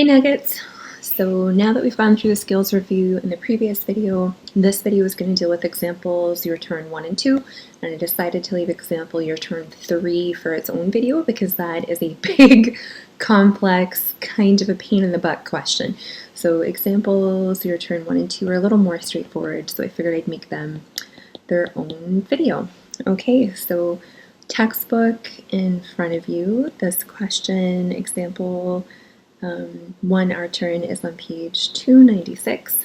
Hey Nuggets! So now that we've gone through the skills review in the previous video, this video is going to deal with examples your turn 1 and 2, and I decided to leave example your turn 3 for its own video because that is a big, complex, kind of a pain in the butt question. So examples your turn 1 and 2 are a little more straightforward, so I figured I'd make them their own video. Okay, so textbook in front of you, this question example 1, our turn, is on page 296.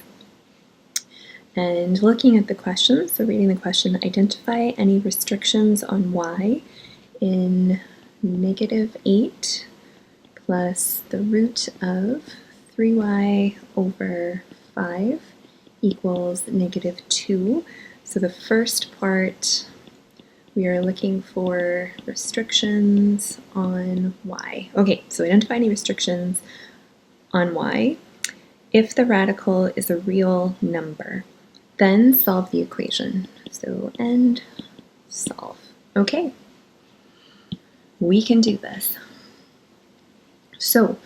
And looking at the question, so reading the question, identify any restrictions on y in -8 plus the root of 3y over 5 equals -2. So the first part, we are looking for restrictions on y. Okay, so identify any restrictions on y. If the radical is a real number, then solve the equation. So end, solve. Okay, we can do this. So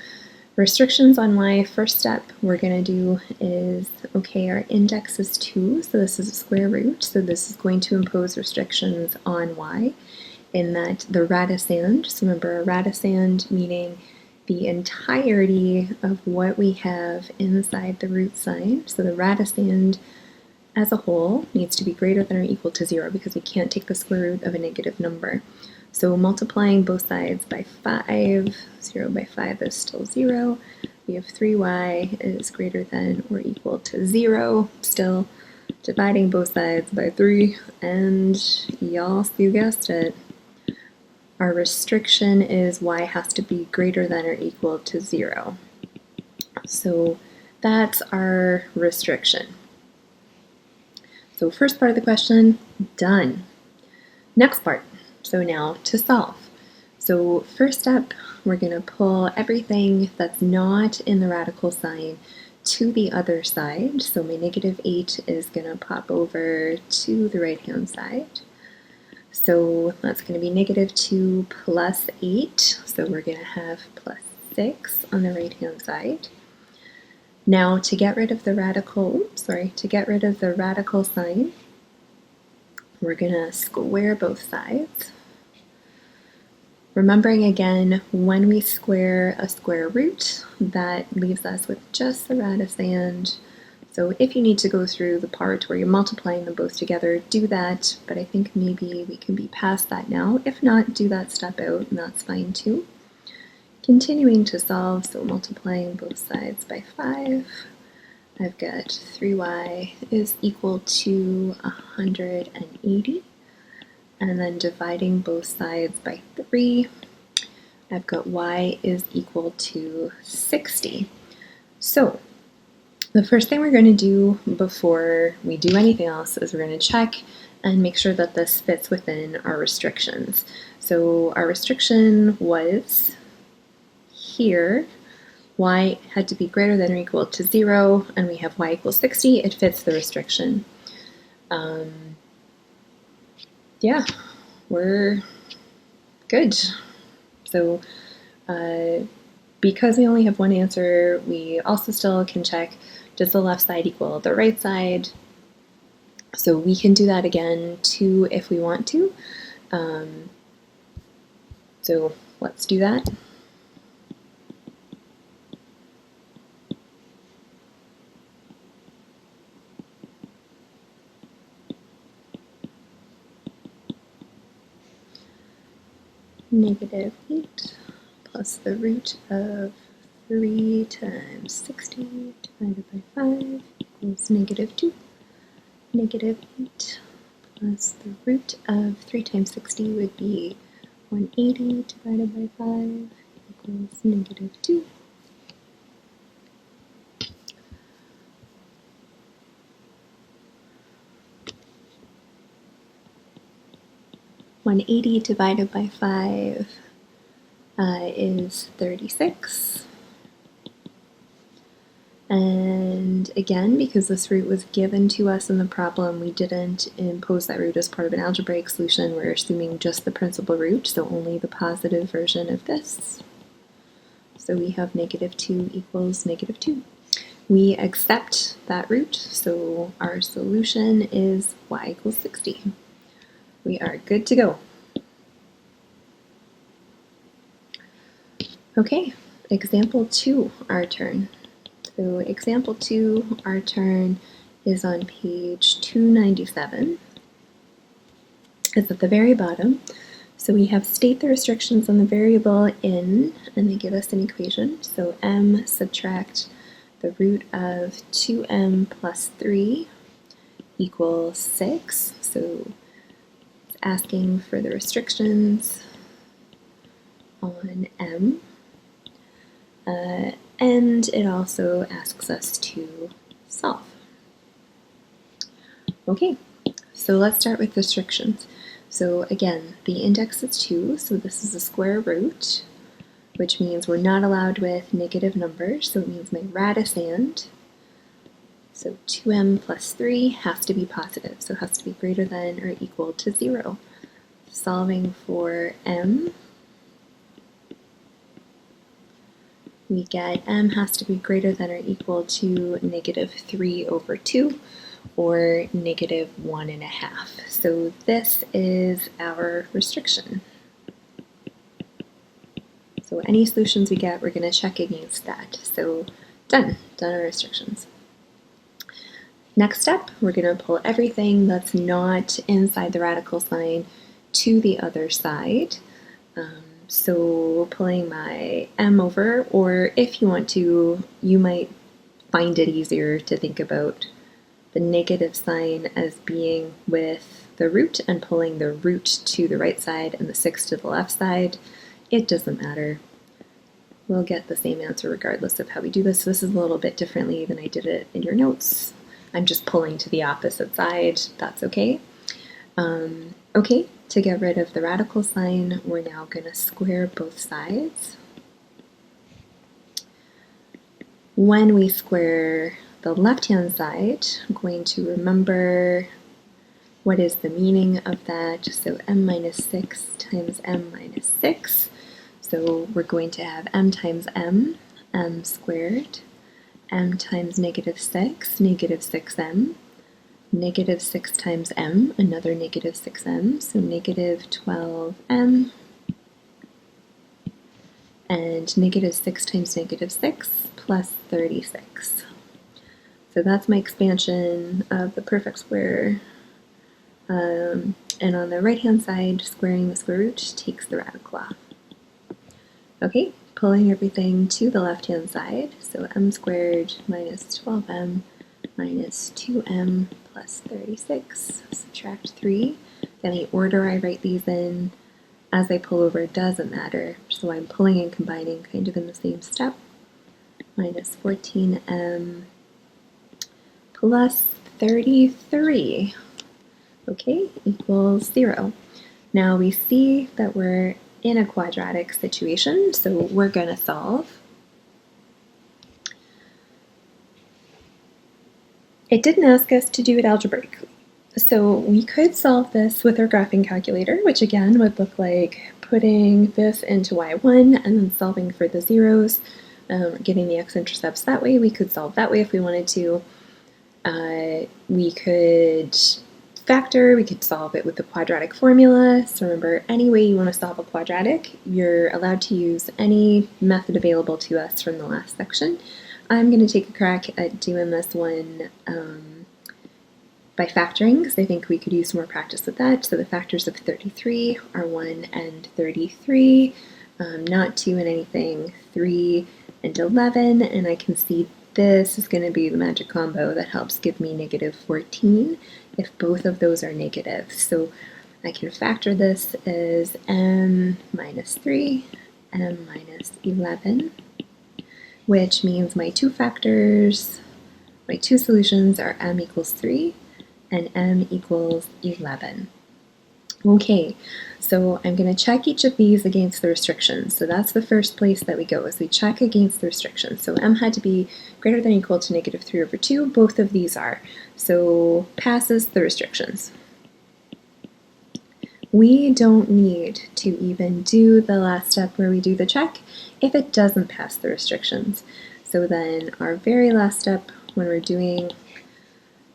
restrictions on y, first step we're going to do is, okay, our index is 2, so this is a square root, so this is going to impose restrictions on y in that the radicand, so remember a radicand meaning the entirety of what we have inside the root sign, so the radicand as a whole needs to be greater than or equal to 0 because we can't take the square root of a negative number. So multiplying both sides by 5, 0 by 5 is still 0. We have 3y is greater than or equal to 0. Still dividing both sides by 3. And y'all, you guessed it, our restriction is y has to be greater than or equal to 0. So that's our restriction. So first part of the question, done. Next part. So now to solve. So first step, we're going to pull everything that's not in the radical sign to the other side. So my -8 is going to pop over to the right-hand side. So that's going to be -2 plus 8. So we're going to have plus 6 on the right-hand side. Now to get rid of the radical, sign, we're going to square both sides. Remembering again, when we square a square root, that leaves us with just the radicand. So if you need to go through the part where you're multiplying them both together, do that, but I think maybe we can be past that now. If not, do that step out, and that's fine too. Continuing to solve, so multiplying both sides by 5. I've got 3y is equal to 180. And then dividing both sides by 3, I've got y is equal to 60. So the first thing we're going to do before we do anything else is we're going to check and make sure that this fits within our restrictions. So our restriction was here, y had to be greater than or equal to 0, and we have y equals 60. It fits the restriction. Yeah, we're good. So because we only have one answer, we also still can check, does the left side equal the right side? So we can do that again too if we want to. So let's do that. -8 plus the root of 3 times 60 divided by 5 equals -2. -8 plus the root of 3 times 60 would be 180 divided by 5 equals -2. 180 divided by 5 is 36. And again, because this root was given to us in the problem, we didn't impose that root as part of an algebraic solution. We're assuming just the principal root, so only the positive version of this. So we have negative 2 equals negative 2. We accept that root, so our solution is y equals 60. We are good to go. Okay, example 2, our turn. So example 2, our turn, is on page 297. It's at the very bottom. So we have state the restrictions on the variable in, and they give us an equation. So m subtract the root of 2m plus 3 equals 6. So it's asking for the restrictions on m. And it also asks us to solve. Okay, so let's start with restrictions. So again, the index is 2, so this is a square root, which means we're not allowed with negative numbers, so it means my radicand. So 2m plus 3 has to be positive, so it has to be greater than or equal to 0. Solving for m, we get m has to be greater than or equal to negative 3 over 2, or negative 1.5. So this is our restriction. So any solutions we get, we're going to check against that. So done our restrictions. Next step, we're going to pull everything that's not inside the radical sign to the other side. So pulling my m over, or if you want to, you might find it easier to think about the negative sign as being with the root and pulling the root to the right side and the 6 to the left side. It doesn't matter. We'll get the same answer regardless of how we do this. This is a little bit differently than I did it in your notes. I'm just pulling to the opposite side. That's okay. Okay, to get rid of the radical sign, we're now going to square both sides. When we square the left-hand side, I'm going to remember what is the meaning of that. So m minus 6 times m minus 6. So we're going to have m times m squared, m times negative 6, negative 6m, negative 6 times m, another negative 6m, so negative 12m, and negative 6 times negative 6 plus 36. So that's my expansion of the perfect square. And on the right-hand side, squaring the square root takes the radical off. Okay, pulling everything to the left-hand side, so m squared minus 12m minus 2m plus 36, subtract 3. Any order I write these in as I pull over doesn't matter, so I'm pulling and combining kind of in the same step. Minus 14m plus 33, okay, equals 0. Now we see that we're in a quadratic situation, so we're going to solve. It didn't ask us to do it algebraically, so we could solve this with our graphing calculator, which again would look like putting this into y1 and then solving for the zeros, getting the x-intercepts that way. We could solve that way if we wanted to. We could factor, we could solve it with the quadratic formula. So remember, any way you want to solve a quadratic, you're allowed to use any method available to us from the last section. I'm going to take a crack at doing this one by factoring, because I think we could use more practice with that. So the factors of 33 are 1 and 33, not 2 and anything, 3 and 11, and I can see this is going to be the magic combo that helps give me negative 14 if both of those are negative. So I can factor this as m minus 3, m minus 11, which means my two factors, my two solutions are m equals 3 and m equals 11. Okay, so I'm going to check each of these against the restrictions. So that's the first place that we go, is we check against the restrictions. So m had to be greater than or equal to negative 3 over 2. Both of these are. So passes the restrictions. we don't need to even do the last step where we do the check if it doesn't pass the restrictions. So then our very last step when we're doing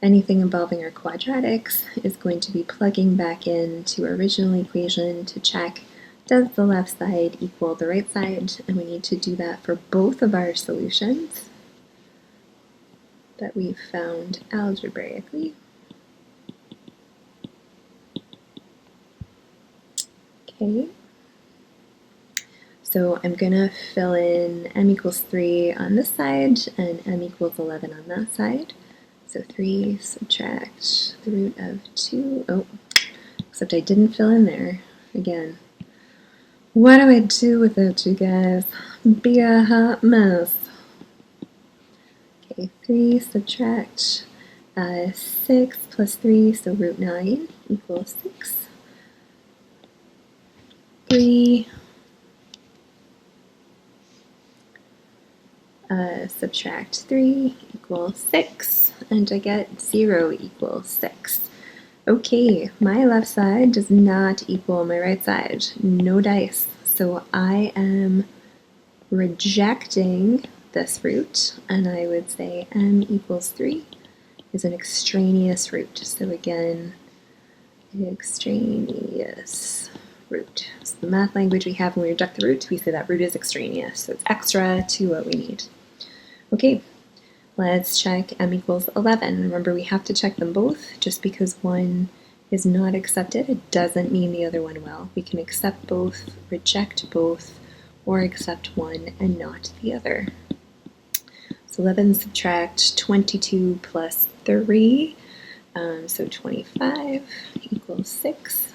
anything involving our quadratics is going to be plugging back into our original equation to check, does the left side equal the right side? And we need to do that for both of our solutions that we've found algebraically. Okay, so I'm going to fill in m equals 3 on this side and m equals 11 on that side. So 3 subtract the root of 2, oh, except I didn't fill in there again. What do I do without you guys? Be a hot mess. Okay, 3 subtract 6 plus 3, so root 9 equals 6. 3 subtract 3 equals 6, and I get 0 equals 6. Okay, my left side does not equal my right side. No dice. So I am rejecting this root, and I would say m equals 3 is an extraneous root. So again, extraneous root. So the math language we have when we reject the root, we say that root is extraneous. So it's extra to what we need. Okay, let's check m equals 11. Remember, we have to check them both. Just because one is not accepted, it doesn't mean the other one will. We can accept both, reject both, or accept one and not the other. So 11 subtract 22 plus 3, so 25 equals 6.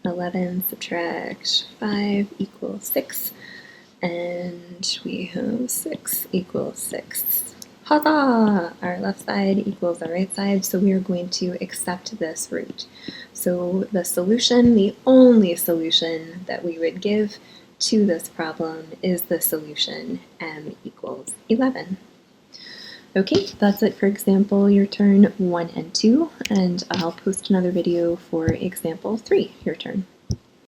11 subtract 5 equals 6. And we have 6 equals 6. Huzzah! Our left side equals our right side, so we are going to accept this root. So the solution, the only solution that we would give to this problem is the solution m equals 11. Okay, that's it for example your turn 1 and 2, and I'll post another video for example 3, your turn.